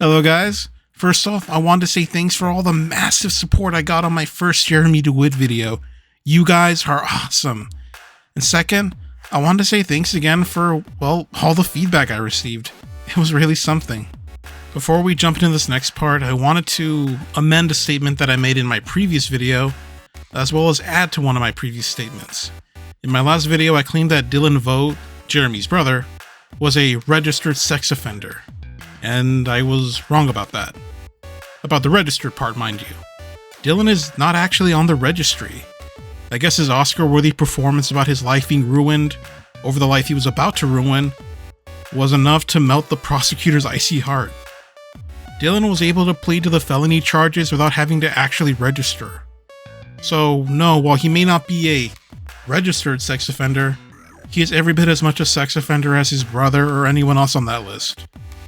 Hello guys, first off I wanted to say thanks for all the massive support I got on my first Jeremy Dewitte video. You guys are awesome. And second, I wanted to say thanks again for, well, all the feedback I received. It was really something. Before we jump into this next part, I wanted to amend a statement that I made in my previous video, as well as add to one of my previous statements. In my last video I claimed that Dylan Vogt, Jeremy's brother, was a registered sex offender. And I was wrong about that. About the registered part, mind you. Dylan is not actually on the registry. I guess his Oscar-worthy performance about his life being ruined over the life he was about to ruin was enough to melt the prosecutor's icy heart. Dylan was able to plead to the felony charges without having to actually register. So no, while he may not be a registered sex offender, he is every bit as much a sex offender as his brother or anyone else on that list.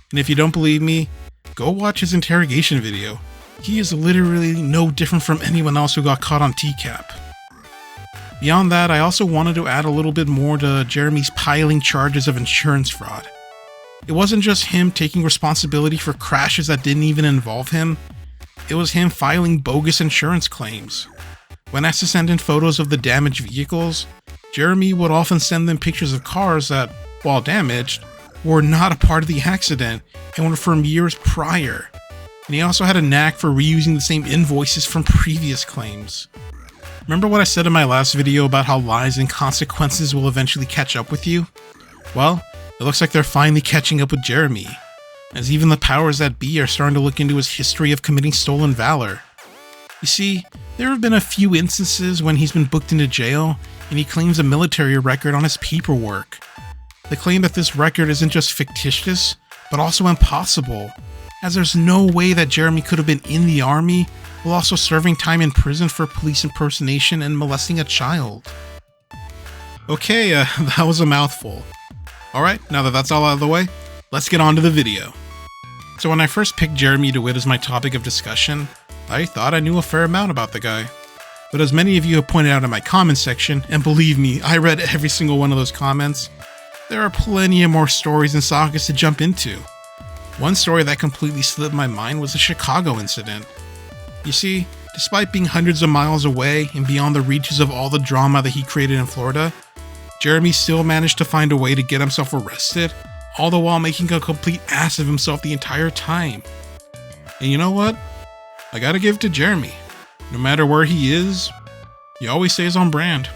And if you don't believe me, go watch his interrogation video. He is literally no different from anyone else who got caught on TCAP. Beyond that, I also wanted to add a little bit more to Jeremy's piling charges of insurance fraud. It wasn't just him taking responsibility for crashes that didn't even involve him, it was him filing bogus insurance claims. When asked to send in photos of the damaged vehicles, Jeremy would often send them pictures of cars that, while damaged, were not a part of the accident and were from years prior. And he also had a knack for reusing the same invoices from previous claims. Remember what I said in my last video about how lies and consequences will eventually catch up with you? Well, it looks like they're finally catching up with Jeremy, as even the powers that be are starting to look into his history of committing stolen valor. You see, there have been a few instances when he's been booked into jail and he claims a military record on his paperwork. They claim that this record isn't just fictitious, but also impossible, as there's no way that Jeremy could have been in the army while also serving time in prison for police impersonation and molesting a child. Okay, that was a mouthful. Alright, now that that's all out of the way, let's get on to the video. So when I first picked Jeremy Dewitte as my topic of discussion, I thought I knew a fair amount about the guy. But as many of you have pointed out in my comment section, and believe me, I read every single one of those comments, there are plenty of more stories and sagas to jump into. One story that completely slipped my mind was the Chicago incident. You see, despite being hundreds of miles away and beyond the reaches of all the drama that he created in Florida, Jeremy still managed to find a way to get himself arrested, all the while making a complete ass of himself the entire time. And you know what? I gotta give it to Jeremy. No matter where he is, he always stays on brand.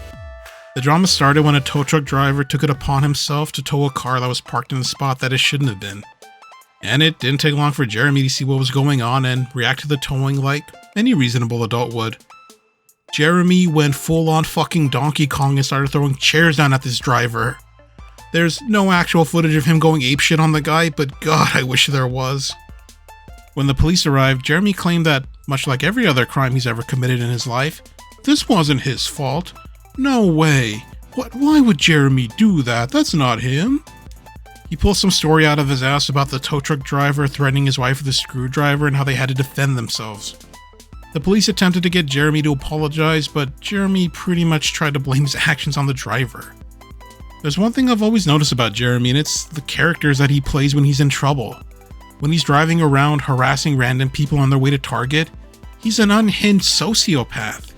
The drama started when a tow truck driver took it upon himself to tow a car that was parked in a spot that it shouldn't have been. And it didn't take long for Jeremy to see what was going on and react to the towing like any reasonable adult would. Jeremy went full on fucking Donkey Kong and started throwing chairs down at this driver. There's no actual footage of him going apeshit on the guy, but God, I wish there was. When the police arrived, Jeremy claimed that, much like every other crime he's ever committed in his life, this wasn't his fault. No way. Why would Jeremy do that? That's not him. He pulled some story out of his ass about the tow truck driver threatening his wife with a screwdriver and how they had to defend themselves. The police attempted to get Jeremy to apologize, but Jeremy pretty much tried to blame his actions on the driver. There's one thing I've always noticed about Jeremy, and it's the characters that he plays when he's in trouble. When he's driving around harassing random people on their way to Target, he's an unhinged sociopath.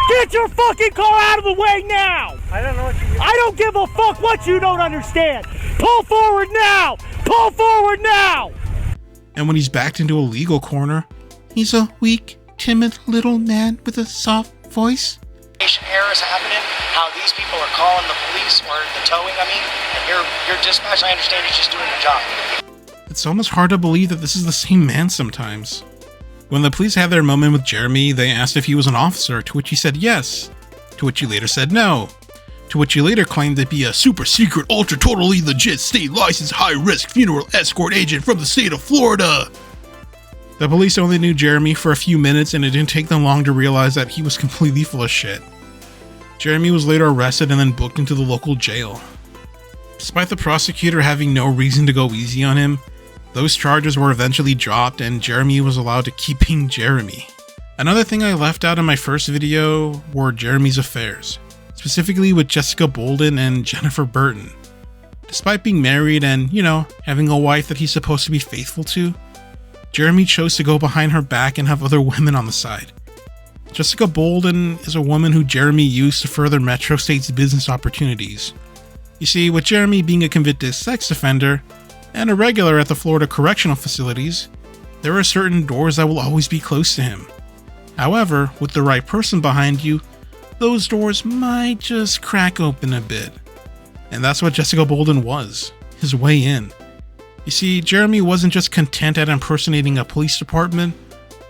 Get your fucking car out of the way now! I don't know what you mean. I don't give a fuck what you don't understand! Pull forward now! Pull forward now! And when he's backed into a legal corner, he's a weak, timid little man with a soft voice. Error is happening, how these people are calling the police or the towing, and your dispatch, I understand, is just doing the job. It's almost hard to believe that this is the same man sometimes. When the police had their moment with Jeremy, they asked if he was an officer, to which he said yes, to which he later said no, to which he later claimed to be a super secret, ultra totally legit state licensed high-risk funeral escort agent from the state of Florida. The police only knew Jeremy for a few minutes, and it didn't take them long to realize that he was completely full of shit. Jeremy was later arrested and then booked into the local jail. Despite the prosecutor having no reason to go easy on him, those charges were eventually dropped and Jeremy was allowed to keep being Jeremy. Another thing I left out in my first video were Jeremy's affairs, specifically with Jessica Balden and Jennifer Burton. Despite being married and, having a wife that he's supposed to be faithful to, Jeremy chose to go behind her back and have other women on the side. Jessica Balden is a woman who Jeremy used to further Metro State's business opportunities. You see, with Jeremy being a convicted sex offender and a regular at the Florida correctional facilities, there are certain doors that will always be closed to him. However, with the right person behind you, those doors might just crack open a bit. And that's what Jessica Balden was, his way in. You see, Jeremy wasn't just content at impersonating a police department,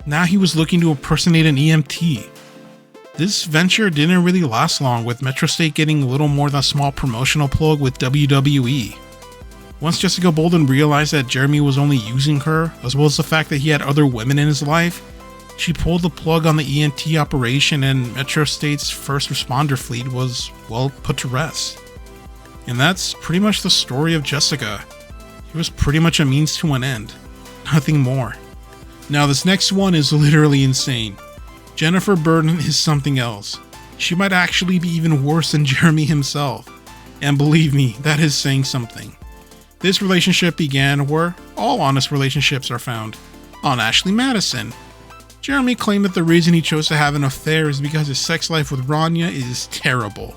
now he was looking to impersonate an EMT. This venture didn't really last long, with Metro State getting little more than a small promotional plug with WWE. Once Jessica Balden realized that Jeremy was only using her, as well as the fact that he had other women in his life, she pulled the plug on the EMT operation, and Metro State's first responder fleet was, well, put to rest. And that's pretty much the story of Jessica. She was pretty much a means to an end. Nothing more. Now this next one is literally insane. Jennifer Burden is something else. She might actually be even worse than Jeremy himself. And believe me, that is saying something. This relationship began where all honest relationships are found, on Ashley Madison. Jeremy claimed that the reason he chose to have an affair is because his sex life with Rania is terrible.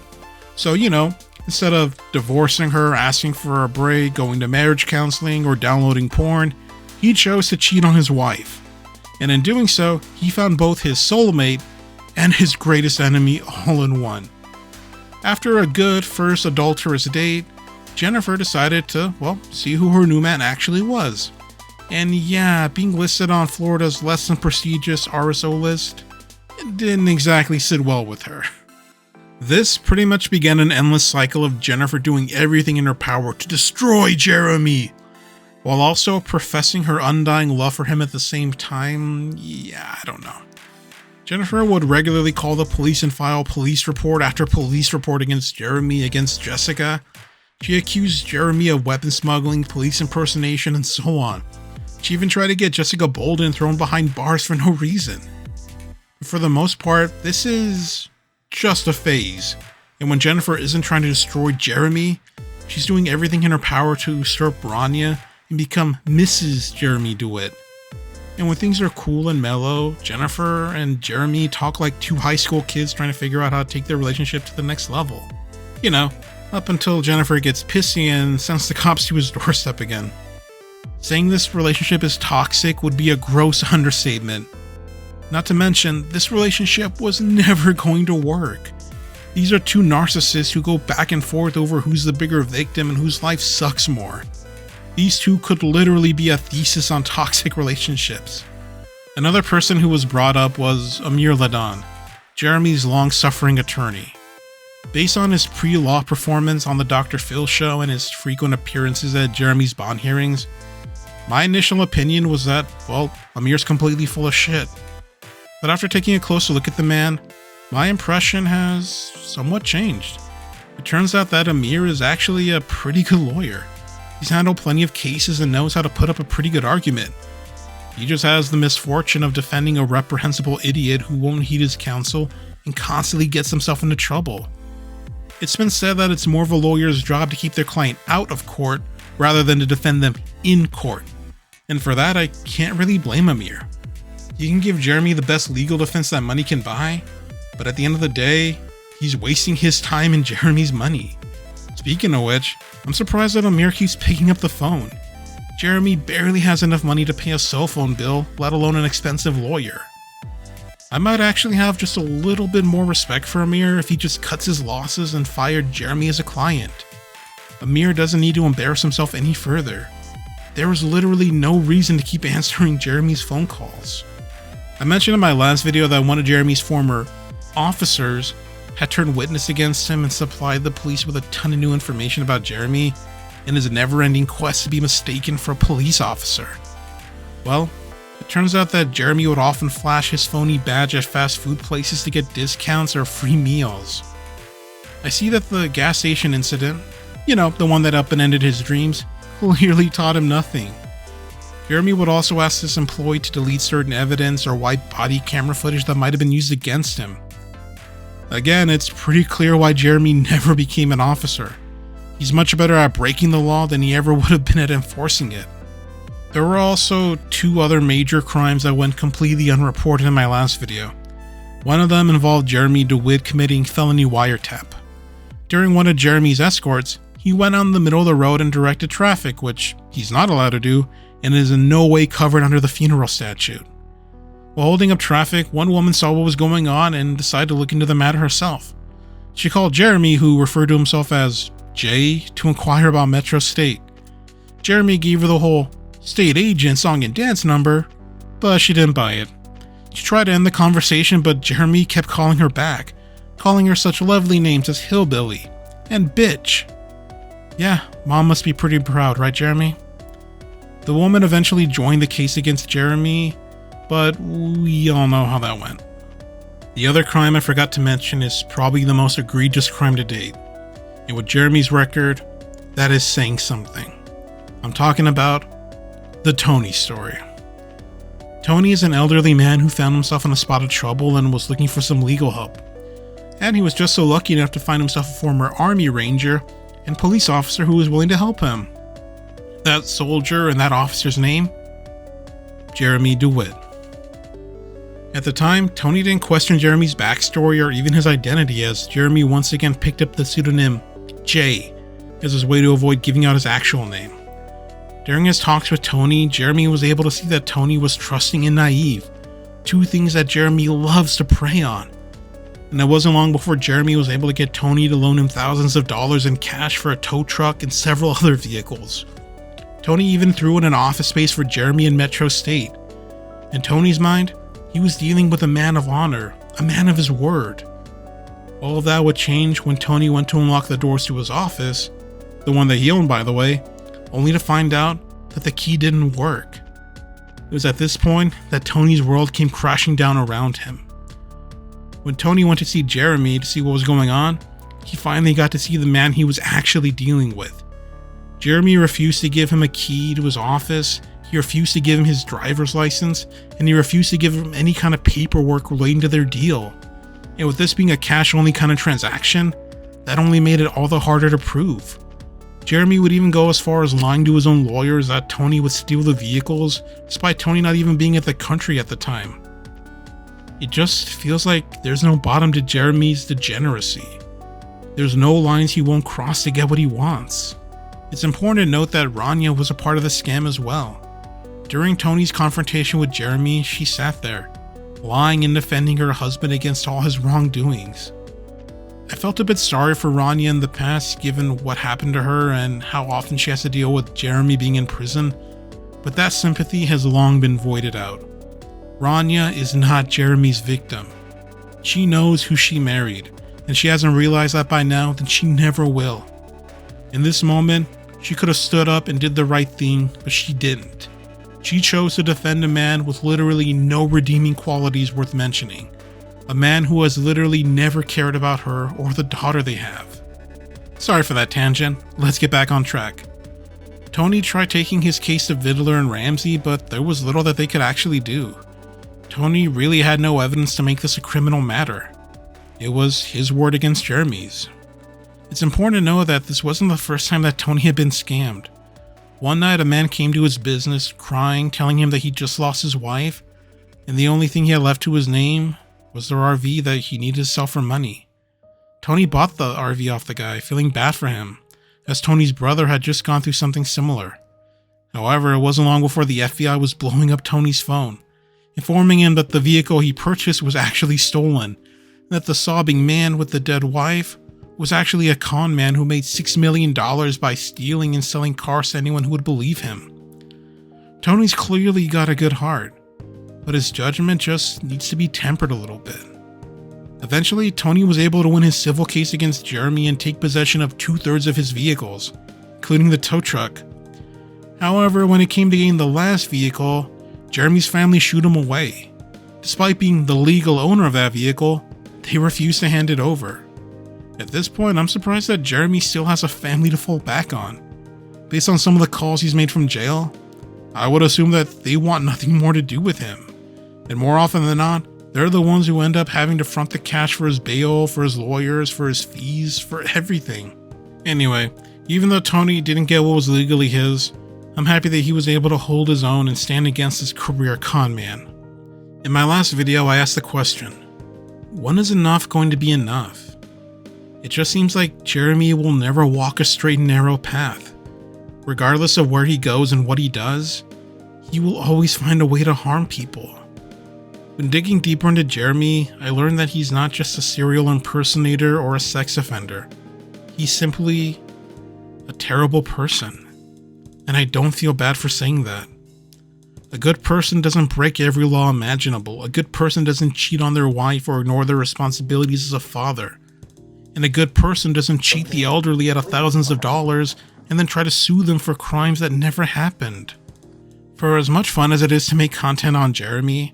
So, instead of divorcing her, asking for a break, going to marriage counseling, or downloading porn, he chose to cheat on his wife. And in doing so, he found both his soulmate and his greatest enemy all in one. After a good first adulterous date, Jennifer decided to, see who her new man actually was. And yeah, being listed on Florida's less than prestigious RSO list, it didn't exactly sit well with her. This pretty much began an endless cycle of Jennifer doing everything in her power to destroy Jeremy, while also professing her undying love for him at the same time. Yeah, I don't know. Jennifer would regularly call the police and file police report after police report against Jeremy, against Jessica. She accused Jeremy of weapon smuggling, police impersonation, and so on. She even tried to get Jessica Balden thrown behind bars for no reason. For the most part, this is just a phase. And when Jennifer isn't trying to destroy Jeremy, she's doing everything in her power to usurp Rania and become Mrs. Jeremy Dewitte. And when things are cool and mellow, Jennifer and Jeremy talk like two high school kids trying to figure out how to take their relationship to the next level. Up until Jennifer gets pissy and sends the cops to his doorstep again. Saying this relationship is toxic would be a gross understatement. Not to mention, this relationship was never going to work. These are two narcissists who go back and forth over who's the bigger victim and whose life sucks more. These two could literally be a thesis on toxic relationships. Another person who was brought up was Amir Leadon, Jeremy's long-suffering attorney. Based on his pre-law performance on the Dr. Phil show and his frequent appearances at Jeremy's bond hearings, my initial opinion was that, Amir's completely full of shit. But after taking a closer look at the man, my impression has somewhat changed. It turns out that Amir is actually a pretty good lawyer. He's handled plenty of cases and knows how to put up a pretty good argument. He just has the misfortune of defending a reprehensible idiot who won't heed his counsel and constantly gets himself into trouble. It's been said that it's more of a lawyer's job to keep their client out of court rather than to defend them in court. And for that, I can't really blame Amir. You can give Jeremy the best legal defense that money can buy, but at the end of the day, he's wasting his time and Jeremy's money. Speaking of which, I'm surprised that Amir keeps picking up the phone. Jeremy barely has enough money to pay a cell phone bill, let alone an expensive lawyer. I might actually have just a little bit more respect for Amir if he just cuts his losses and fired Jeremy as a client. Amir doesn't need to embarrass himself any further. There was literally no reason to keep answering Jeremy's phone calls. I mentioned in my last video that one of Jeremy's former officers had turned witness against him and supplied the police with a ton of new information about Jeremy and his never-ending quest to be mistaken for a police officer. Well, it turns out that Jeremy would often flash his phony badge at fast food places to get discounts or free meals. I see that the gas station incident, the one that up and ended his dreams, clearly taught him nothing. Jeremy would also ask this employee to delete certain evidence or wipe body camera footage that might have been used against him. Again, it's pretty clear why Jeremy never became an officer. He's much better at breaking the law than he ever would have been at enforcing it. There were also 2 other major crimes that went completely unreported in my last video. One of them involved Jeremy Dewitte committing felony wiretap. During one of Jeremy's escorts, he went out in the middle of the road and directed traffic, which he's not allowed to do, and is in no way covered under the funeral statute. While holding up traffic, one woman saw what was going on and decided to look into the matter herself. She called Jeremy, who referred to himself as Jay, to inquire about Metro State. Jeremy gave her the whole state agent song and dance number, but she didn't buy it. She tried to end the conversation, but Jeremy kept calling her back, calling her such lovely names as hillbilly and bitch. Yeah, mom must be pretty proud, right, Jeremy? The woman eventually joined the case against Jeremy, but we all know how that went. The other crime I forgot to mention is probably the most egregious crime to date, and with Jeremy's record, that is saying something. I'm talking about the Tony story. Tony is an elderly man who found himself in a spot of trouble and was looking for some legal help. And he was just so lucky enough to find himself a former Army Ranger and police officer who was willing to help him. That soldier and that officer's name? Jeremy Dewitte. At the time, Tony didn't question Jeremy's backstory or even his identity, as Jeremy once again picked up the pseudonym Jay as his way to avoid giving out his actual name. During his talks with Tony, Jeremy was able to see that Tony was trusting and naive, 2 things that Jeremy loves to prey on. And it wasn't long before Jeremy was able to get Tony to loan him thousands of dollars in cash for a tow truck and several other vehicles. Tony even threw in an office space for Jeremy in Metro State. In Tony's mind, he was dealing with a man of honor, a man of his word. All of that would change when Tony went to unlock the doors to his office, the one that he owned by the way, only to find out that the key didn't work. It was at this point that Tony's world came crashing down around him. When Tony went to see Jeremy to see what was going on, he finally got to see the man he was actually dealing with. Jeremy refused to give him a key to his office, he refused to give him his driver's license, and he refused to give him any kind of paperwork relating to their deal. And with this being a cash-only kind of transaction, that only made it all the harder to prove. Jeremy would even go as far as lying to his own lawyers that Tony would steal the vehicles, despite Tony not even being at the country at the time. It just feels like there's no bottom to Jeremy's degeneracy. There's no lines he won't cross to get what he wants. It's important to note that Rania was a part of the scam as well. During Tony's confrontation with Jeremy, she sat there, lying and defending her husband against all his wrongdoings. I felt a bit sorry for Rania in the past, given what happened to her and how often she has to deal with Jeremy being in prison, but that sympathy has long been voided out. Rania is not Jeremy's victim. She knows who she married, and she hasn't realized that by now, then she never will. In this moment, she could have stood up and did the right thing, but she didn't. She chose to defend a man with literally no redeeming qualities worth mentioning. A man who has literally never cared about her or the daughter they have. Sorry for that tangent, let's get back on track. Tony tried taking his case to Vidler and Ramsey, but there was little that they could actually do. Tony really had no evidence to make this a criminal matter. It was his word against Jeremy's. It's important to know that this wasn't the first time that Tony had been scammed. One night a man came to his business crying, telling him that he just lost his wife, and the only thing he had left to his name was the RV that he needed to sell for money. Tony bought the RV off the guy, feeling bad for him, as Tony's brother had just gone through something similar. However, it wasn't long before the FBI was blowing up Tony's phone, informing him that the vehicle he purchased was actually stolen, and that the sobbing man with the dead wife was actually a con man who made $6 million by stealing and selling cars to anyone who would believe him. Tony's clearly got a good heart, but his judgment just needs to be tempered a little bit. Eventually, Tony was able to win his civil case against Jeremy and take possession of 2/3 of his vehicles, including the tow truck. However, when it came to getting the last vehicle, Jeremy's family shooed him away. Despite being the legal owner of that vehicle, they refused to hand it over. At this point, I'm surprised that Jeremy still has a family to fall back on. Based on some of the calls he's made from jail, I would assume that they want nothing more to do with him. And more often than not, they're the ones who end up having to front the cash for his bail, for his lawyers, for his fees, for everything. Anyway, even though Tony didn't get what was legally his, I'm happy that he was able to hold his own and stand against his career con man. In my last video, I asked the question, when is enough going to be enough? It just seems like Jeremy will never walk a straight and narrow path. Regardless of where he goes and what he does, he will always find a way to harm people. When digging deeper into Jeremy, I learned that he's not just a serial impersonator or a sex offender. He's simply a terrible person. And I don't feel bad for saying that. A good person doesn't break every law imaginable. A good person doesn't cheat on their wife or ignore their responsibilities as a father. And a good person doesn't cheat the elderly out of thousands of dollars and then try to sue them for crimes that never happened. For as much fun as it is to make content on Jeremy,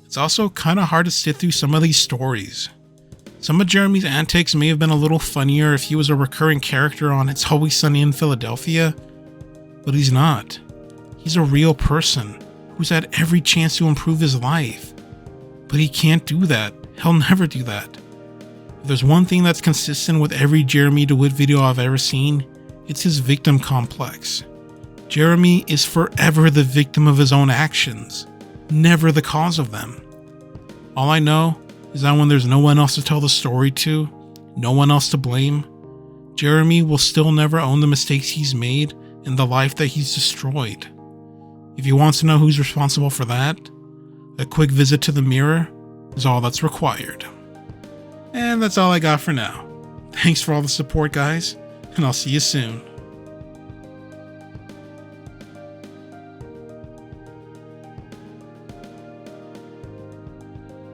it's also kinda hard to sit through some of these stories. Some of Jeremy's antics may have been a little funnier if he was a recurring character on It's Always Sunny in Philadelphia, but he's not. He's a real person who's had every chance to improve his life. But he can't do that. He'll never do that. If there's one thing that's consistent with every Jeremy Dewitte video I've ever seen, it's his victim complex. Jeremy is forever the victim of his own actions, never the cause of them. All I know is that when there's no one else to tell the story to, no one else to blame, Jeremy will still never own the mistakes he's made and the life that he's destroyed. If he wants to know who's responsible for that, a quick visit to the mirror is all that's required. And that's all I got for now. Thanks for all the support, guys, and I'll see you soon.